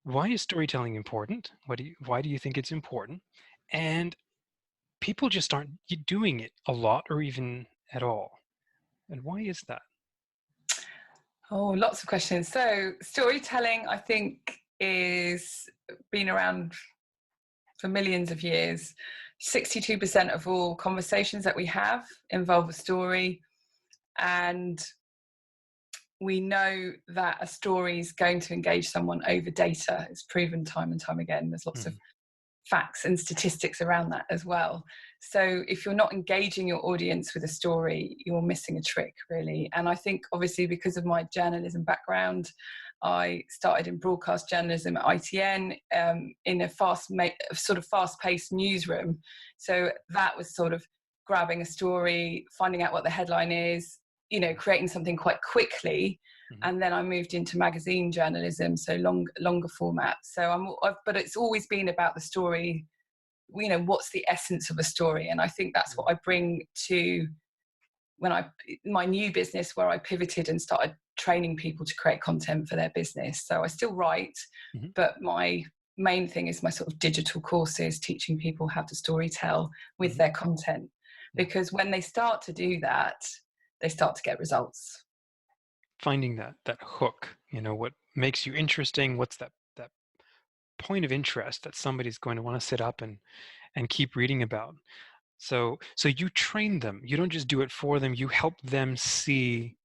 Why is storytelling important? Why do you think it's important? And people just aren't doing it a lot or even at all. And why is that? Oh, lots of questions. So storytelling, I think, is been around for millions of years. 62% of all conversations that we have involve a story. And we know that a story is going to engage someone over data. It's proven time and time again. There's lots of Mhm. facts and statistics around that as well. So if you're not engaging your audience with a story, you're missing a trick, really. And I think obviously because of my journalism background, I started in broadcast journalism at ITN, in a sort of fast-paced newsroom. So that was sort of grabbing a story, finding out what the headline is, creating something quite quickly. Mhm. And then I moved into magazine journalism, so longer format. So but it's always been about the story. What's the essence of a story? And I think that's what I bring to my new business, where I pivoted and started training people to create content for their business. So I still write, Mhm. but my main thing is my sort of digital courses, teaching people how to storytell with Mhm. their content. Yeah. Because when they start to do that, they start to get results. Finding that hook, what makes you interesting, what's that point of interest that somebody's going to want to sit up and keep reading about. So you train them. You don't just do it for them, you help them see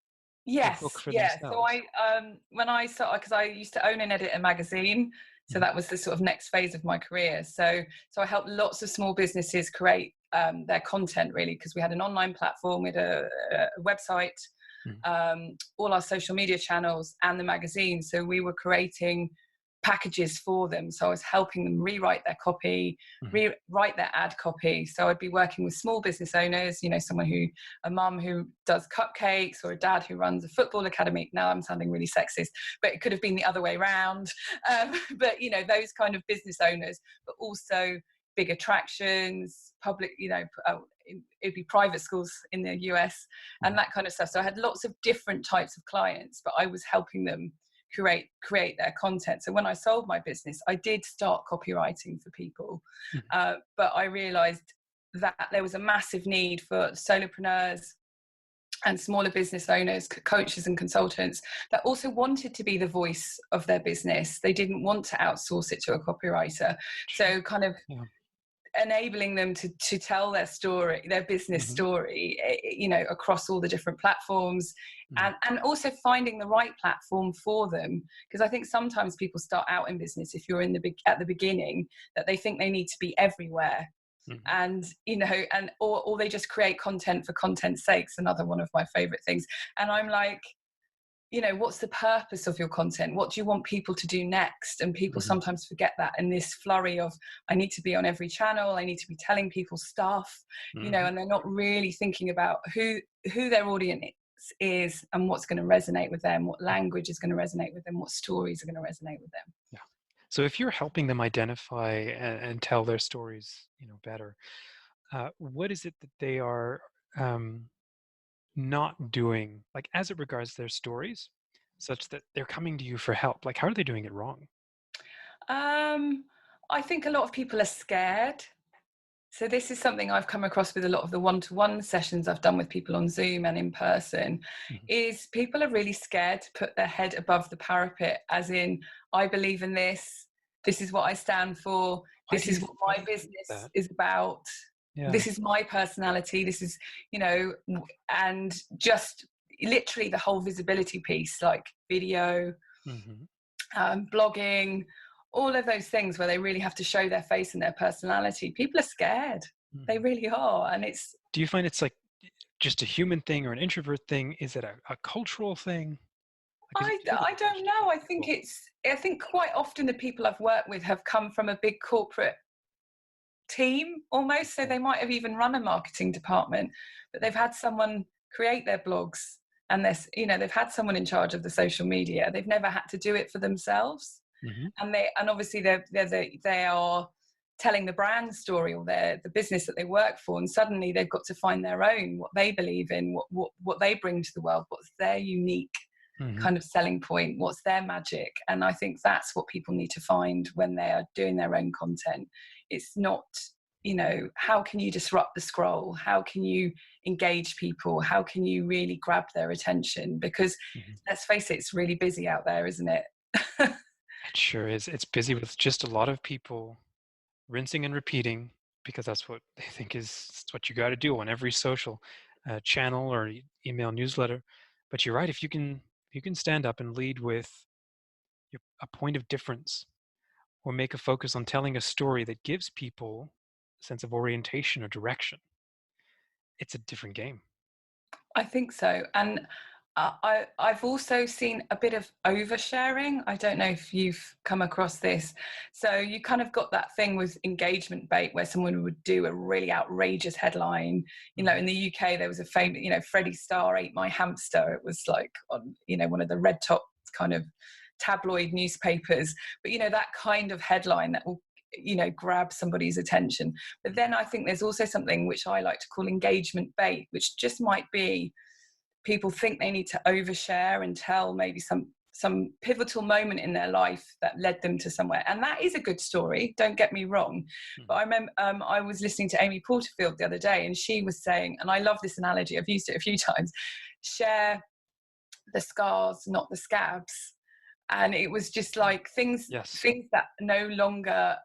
the hook Yes, for yeah. So themselves. when I started, because I used to own and edit a magazine, so Mhm. that was the sort of next phase of my career. So I helped lots of small businesses create their content, really, because we had an online platform, we had a website, Mhm. all our social media channels, and the magazine. So we were creating packages for them. So I was helping them rewrite their copy, Mhm. rewrite their ad copy. So I'd be working with small business owners, a mum who does cupcakes, or a dad who runs a football academy. Now I'm sounding really sexist, but it could have been the other way around. But those kind of business owners, but also big attractions, public, it'd be private schools in the US and Mhm. that kind of stuff. So I had lots of different types of clients, but I was helping them create their content. So when I sold my business, I did start copywriting for people, Mhm. but I realized that there was a massive need for solopreneurs and smaller business owners, coaches and consultants that also wanted to be the voice of their business. They didn't want to outsource it to a copywriter. Sure. So kind of Yeah. enabling them to tell their story, their business Mhm. story, across all the different platforms, Mhm. and also finding the right platform for them. Because I think sometimes people start out in business, if you're at the beginning, that they think they need to be everywhere, Mhm. and or they just create content for content's sake's another one of my favorite things. And I'm like, what's the purpose of your content? What do you want people to do next? And people Mhm. sometimes forget that in this flurry of, I need to be on every channel, I need to be telling people stuff, Mhm. and they're not really thinking about who their audience is, and what's going to resonate with them, what language is going to resonate with them, what stories are going to resonate with them. Yeah. So if you're helping them identify and tell their stories, better, what is it that they are um, not doing, like as it regards their stories, such that they're coming to you for help? Like, how are they doing it wrong? um, I think a lot of people are scared. So this is something I've come across with a lot of the one-to-one sessions I've done with people on Zoom and in person, Mhm. is people are really scared to put their head above the parapet, as in, I believe in this, this is what I stand for, this is what Why my do you think business that? is about, Yeah. this is my personality, this is, and just literally the whole visibility piece, like video, Hmm. blogging, all of those things where they really have to show their face and their personality. People are scared. They Hmm. really are. And it's, Do you find it's like just a human thing or an introvert thing? Is it a cultural thing? Because I, if you look at I the don't digital know. world, I think quite often the people I've worked with have come from a big corporate team almost. So okay. they might have even run a marketing department, but they've had someone create their blogs, and they've had someone in charge of the social media. They've never had to do it for themselves. Hmm. And obviously they are telling the brand story, or the business that they work for, and suddenly they've got to find their own, what they believe in, what they bring to the world, what's their unique Hmm. kind of selling point? What's their magic? And I think that's what people need to find when they are doing their own content. It's not, how can you disrupt the scroll? How can you engage people? How can you really grab their attention? Because Hmm. let's face it, it's really busy out there, isn't it? It sure is. It's busy with just a lot of people rinsing and repeating because that's what they think is it's what you got to do on every social channel or email newsletter. But you're right. If you can stand up and lead with a point of difference or make a focus on telling a story that gives people a sense of orientation or direction, it's a different game. I think so. And I've also seen a bit of oversharing. I don't know if you've come across this. So you kind of got that thing with engagement bait where someone would do a really outrageous headline. Hmm. In the UK, there was a famous, Freddie Starr ate my hamster. It was like on, one of the red top kind of tabloid newspapers. But, that kind of headline that will grab somebody's attention. But then I think there's also something which I like to call engagement bait, which just might be people think they need to overshare and tell maybe some pivotal moment in their life that led them to somewhere, and that is a good story, don't get me wrong. But Hmm. I remember I was listening to Amy Porterfield the other day, and she was saying, and I love this analogy, I've used it a few times: share the scars, not the scabs. And it was just like things Yes. things that no longer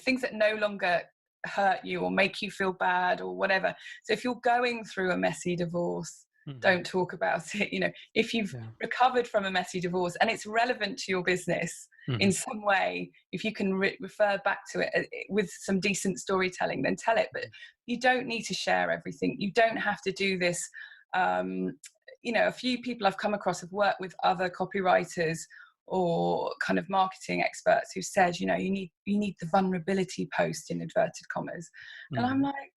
things that no longer hurt you or make you feel bad or whatever. So if you're going through a messy divorce, Hmm. don't talk about it. If you've Yeah. recovered from a messy divorce and it's relevant to your business Hmm. in some way, if you can refer back to it with some decent storytelling, then tell it. But you don't need to share everything. You don't have to do this. A few people I've come across have worked with other copywriters or kind of marketing experts who said, you need the vulnerability post in inverted commas. And I'm Hmm. like,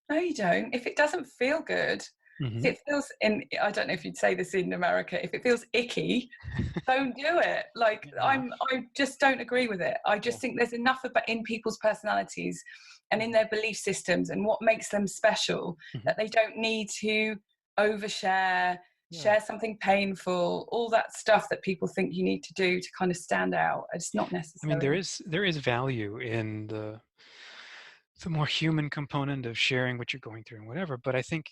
no, you don't. If it doesn't feel good, if Hmm. it feels I don't know if you'd say this in America, if it feels icky, don't do it. Like Yeah. I just don't agree with it. I Yeah. just think there's enough about in people's personalities and in their belief systems and what makes them special Hmm. that they don't need to overshare, Yeah. share something painful, all that stuff that people think you need to do to kind of stand out. It's not I mean, necessary. there is value in the more human component of sharing what you're going through and whatever, but I think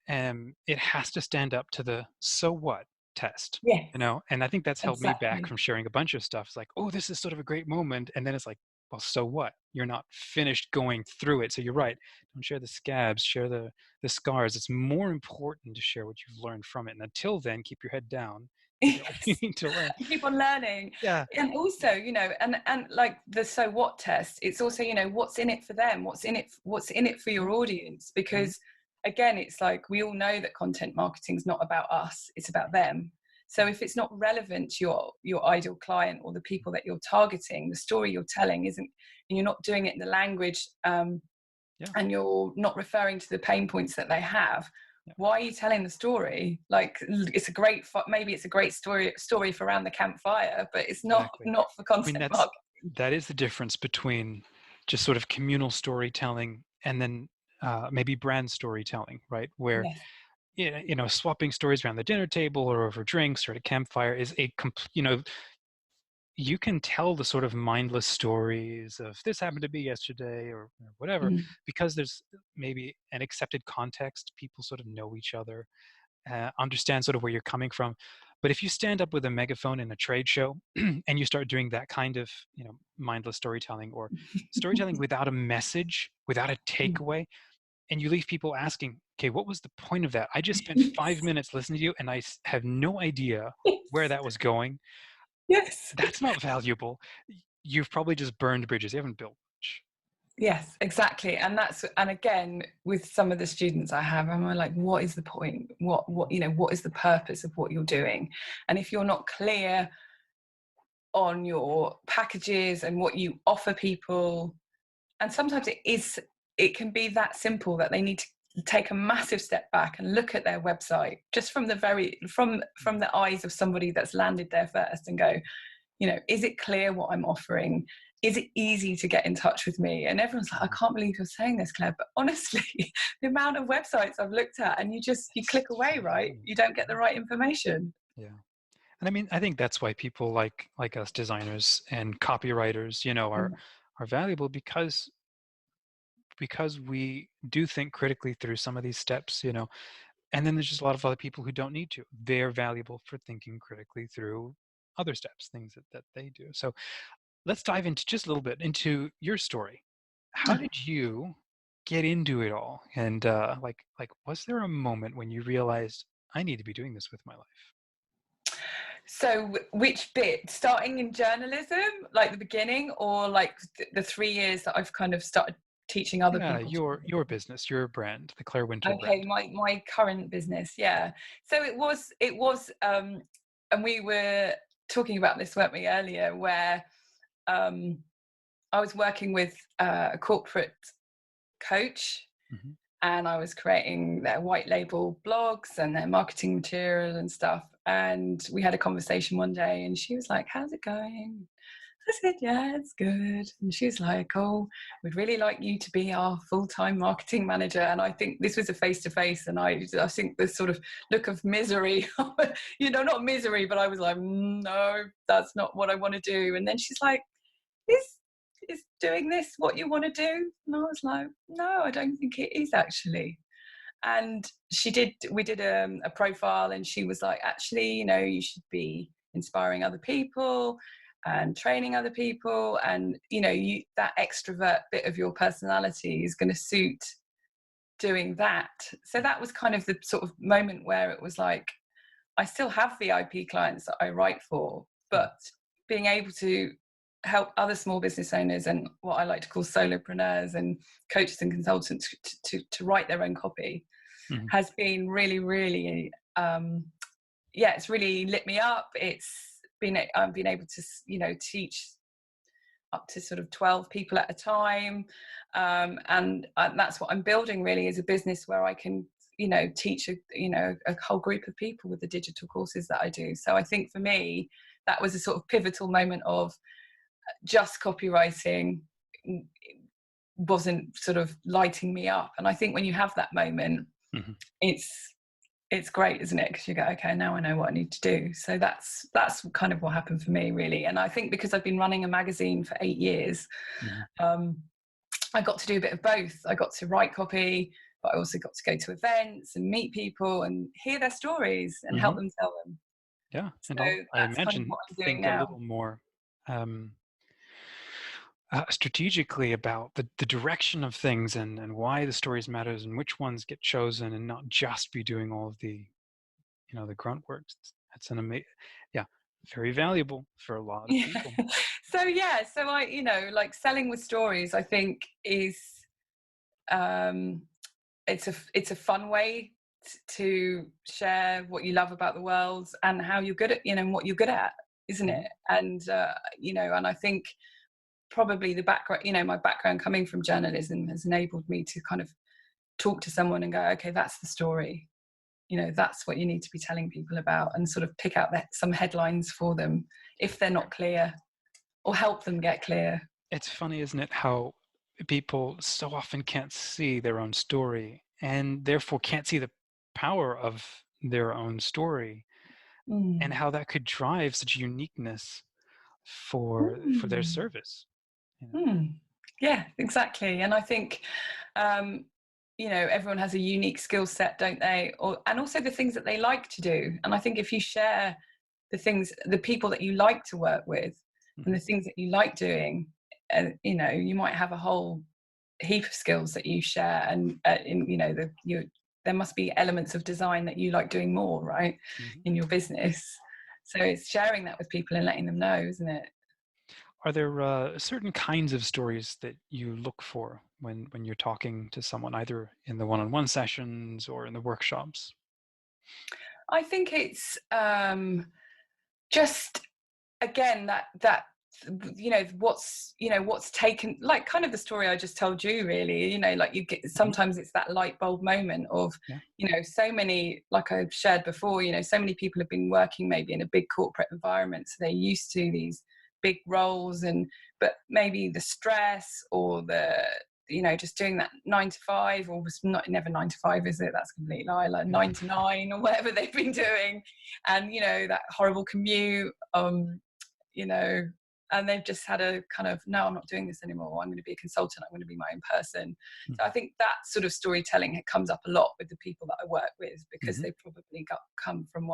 it has to stand up to the so what test, Yes, and I think that's held me back exactly. from sharing a bunch of stuff. It's like, oh, this is sort of a great moment, and then it's like, well, so what? You're not finished going through it. So you're right. Don't share the scabs, share the scars. It's more important to share what you've learned from it. And until then, keep your head down. Figure out what you Yes. need to learn. And keep on learning. Yeah. And also, and like the so what test, it's also, what's in it for them, what's in it for your audience. Mhm. Because again, it's like we all know that content marketing is not about us, it's about them. So if it's not relevant to your ideal client or the people that you're targeting, the story you're telling isn't, and you're not doing it in the language, Yeah. and you're not referring to the pain points that they have, Yeah. why are you telling the story? Like, it's a great maybe it's a great story for around the campfire, but it's not Exactly. not for I mean, content marketing. that is the difference between just sort of communal storytelling and then maybe brand storytelling, right? Where Yes. swapping stories around the dinner table or over drinks or at a campfire is you can tell the sort of mindless stories of this happened to be yesterday or whatever Mhm. because there's maybe an accepted context. People sort of know each other, understand sort of where you're coming from. But if you stand up with a megaphone in a trade show and you start doing that kind of mindless storytelling or storytelling without a message, without a takeaway, and you leave people asking, okay, what was the point of that? I just spent 5 minutes listening to you and have no idea where Yes. that was going. Yes. That's not valuable. You've probably just burned bridges. You haven't built much. Yes, exactly. And again, with some of the students I have, I'm like, what is the point? What is the purpose of what you're doing? And if you're not clear on your packages and what you offer people, and sometimes it can be that simple that they need to take a massive step back and look at their website just from from the eyes of somebody that's landed there first and go, is it clear what I'm offering? Is it easy to get in touch with me? And everyone's like, I Mhm. can't believe you're saying this, Claire. But honestly, the amount of websites I've looked at and you click It's away, so right? many. You don't get the Yeah. right information. Yeah. And I mean, I think that's why people like us designers and copywriters, Mm. are valuable because we do think critically through some of these steps, and then there's just a lot of other people who don't need to. They're valuable for thinking critically through other steps, things that they do. So let's dive into just a little bit into your story. How did you get into it all? And like, was there a moment when you realized I need to be doing this with my life? So which bit? Starting in journalism, like the beginning, or like the 3 years that I've kind of started teaching other Yeah, people to your business, your brand, the Claire Winter okay, brand. my current business, yeah. So and we were talking about this, weren't we, earlier, where um I was working with a corporate coach, Hmm. and I was creating their white label blogs and their marketing material and stuff. And we had a conversation one day, and she was like, "How's it going?" I said, "Yeah, it's good." And she was like, "Oh, we'd really like you to be our full-time marketing manager." And I think this was a face-to-face, and I think the sort of look of misery, not misery, but I was like, No, that's not what I want to do." And then she's like, is doing this what you want to do? And I was like, no, I don't think it is actually. And we did a profile, and she was like, actually, you should be inspiring other people and training other people, and that extrovert bit of your personality is going to suit doing that. So that was kind of the sort of moment where it was like, I still have VIP clients that I write for, Hmm. but being able to help other small business owners and what I like to call solopreneurs and coaches and consultants to write their own copy Hmm. has been really, really, yeah, it's really lit me up. I've been able to, teach up to sort of 12 people at a time. And that's what I'm building really, is a business where I can, teach a whole group of people with the digital courses that I do. So I think for me, that was a sort of pivotal moment of just copywriting wasn't sort of lighting me up. And I think when you have that moment, Hmm. it's it's great, isn't it? Because you go, okay, now I know what I need to do. So that's kind of what happened for me, really. And I think because I've been running a magazine for 8 years, Hmm. um, I got to do a bit of both. I got to write copy, but I also got to go to events and meet people and hear their stories and help Hmm. them tell them. Yeah, and So I that's kind of imagine what I'm doing think a now. little more um, strategically about the direction of things and why the stories matters and which ones get chosen and not just be doing all of the grunt work. That's an amazing, yeah, very valuable for a lot of Yeah. people. So I, like selling with stories, I think is um it's a fun way to share what you love about the world and how you're good at, and what you're good at, isn't Hmm. it? And and I think probably the background, my background coming from journalism has enabled me to kind of talk to someone and go, okay, that's the story, that's what you need to be telling people about, and sort of pick out some headlines for them if they're not clear, or help them get clear. It's funny, isn't it, how people so often can't see their own story and therefore can't see the power of their own story and Mm. how that could drive such uniqueness for their Mm. service. You know? Mm. Yeah, exactly. And I think, um, everyone has a unique skill set, don't they? And also the things that they like to do. And I think if you share the people that you like to work with, and Mhm. the things that you like doing, you might have a whole heap of skills that you share. And there must be elements of design that you like doing more, right, Mhm. in your business. So it's sharing that with people and letting them know, isn't it? Are there certain kinds of stories that you look for when you're talking to someone, either in the one-on-one sessions or in the workshops? I think it's just, again, that what's taken, like kind of the story I just told you, really. Like you get, Mhm. sometimes it's that light bulb moment of, Yeah. so many, like I've shared before, so many people have been working maybe in a big corporate environment, so they're used to these big roles, but maybe the stress or just doing that 9 to 5, or was not never 9 to 5, is it? That's a complete lie, like 9 to 9 or whatever they've been doing. And, that horrible commute, and they've just had a kind of, no, I'm not doing this anymore. I'm going to be a consultant. I'm going to be my own person. So I think that sort of storytelling comes up a lot with the people that I work with, because they probably come from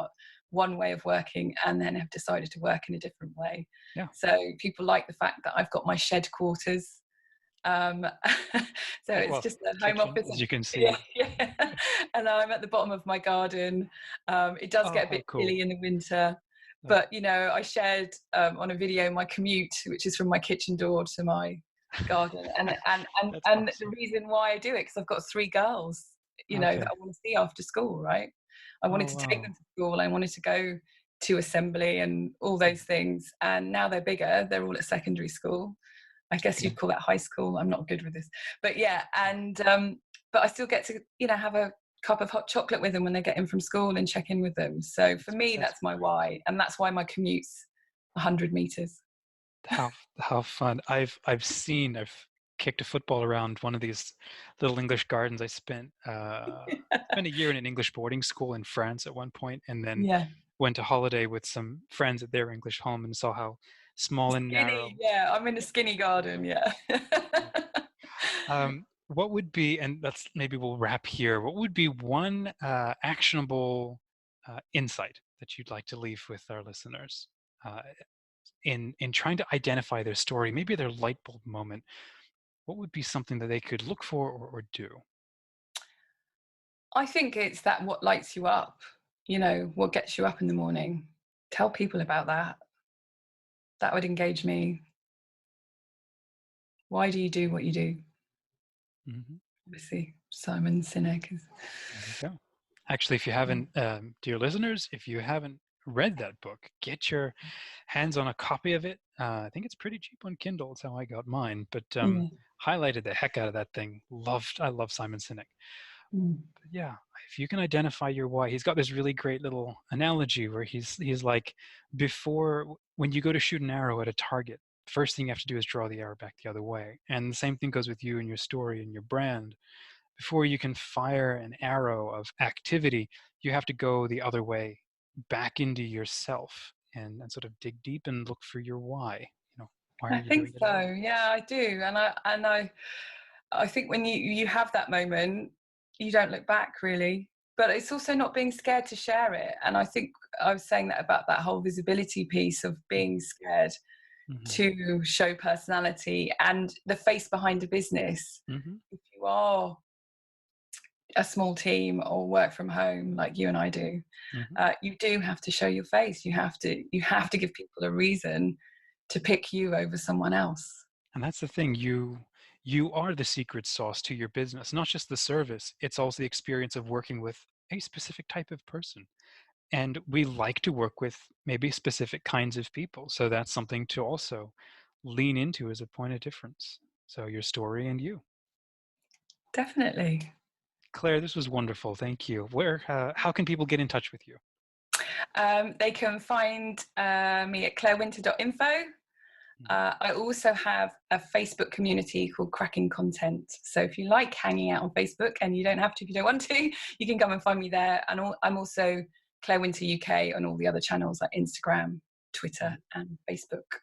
one way of working and then have decided to work in a different way. Yeah. So people like the fact that I've got my shed quarters. So it's just a home kitchen, office. as you can see. Yeah. And I'm at the bottom of my garden. It does get a bit chilly in the winter. But, I shared on a video my commute, which is from my kitchen door to my garden. And awesome. the reason why I do it, because I've got 3 girls, that I want to see after school, right? I wanted to take them to school. I wanted to go to assembly and all those things. And now they're bigger. They're all at secondary school. I guess you'd call that high school. I'm not good with this. But yeah, and but I still get to, have a cup of hot chocolate with them when they get in from school and check in with them. So for me, that's my why, and that's why my commute's 100 meters. How fun! I've kicked a football around one of these little English gardens. I spent spent a year in an English boarding school in France at one point, and then went to holiday with some friends at their English home and saw how small and narrow. Yeah, I'm in a skinny garden. Yeah. What would be, and that's, maybe we'll wrap here, what would be one actionable insight that you'd like to leave with our listeners in trying to identify their story, maybe their light bulb moment? What would be something that they could look for or do? I think it's that what lights you up, what gets you up in the morning. Tell people about that. That would engage me. Why do you do what you do? Obviously, Simon Sinek is. There you go. Actually, if you haven't, dear listeners, if you haven't read that book, get your hands on a copy of it. I think it's pretty cheap on Kindle. It's how I got mine. But highlighted the heck out of that thing. I love Simon Sinek. But yeah, if you can identify your why, he's got this really great little analogy where he's like, when you go to shoot an arrow at a target, first thing you have to do is draw the arrow back the other way. And the same thing goes with you and your story and your brand. Before you can fire an arrow of activity, you have to go the other way, back into yourself, and sort of dig deep and look for your why. Why are you doing it? I think so. Yeah, I do. And I think when you have that moment, you don't look back, really. But it's also not being scared to share it. And I think I was saying that about that whole visibility piece of being scared to show personality and the face behind a business. If you are a small team or work from home like you and I do, you do have to show your face. You have to give people a reason to pick you over someone else. And that's the thing. You are the secret sauce to your business, not just the service. It's also the experience of working with a specific type of person. And we like to work with maybe specific kinds of people. So that's something to also lean into as a point of difference. So your story and you. Definitely. Claire, this was wonderful. Thank you. How can people get in touch with you? They can find me at clarewinter.info. I also have a Facebook community called Cracking Content. So if you like hanging out on Facebook, and you don't have to if you don't want to, you can come and find me there. And I'm also Claire Winter UK on all the other channels like Instagram, Twitter, and Facebook.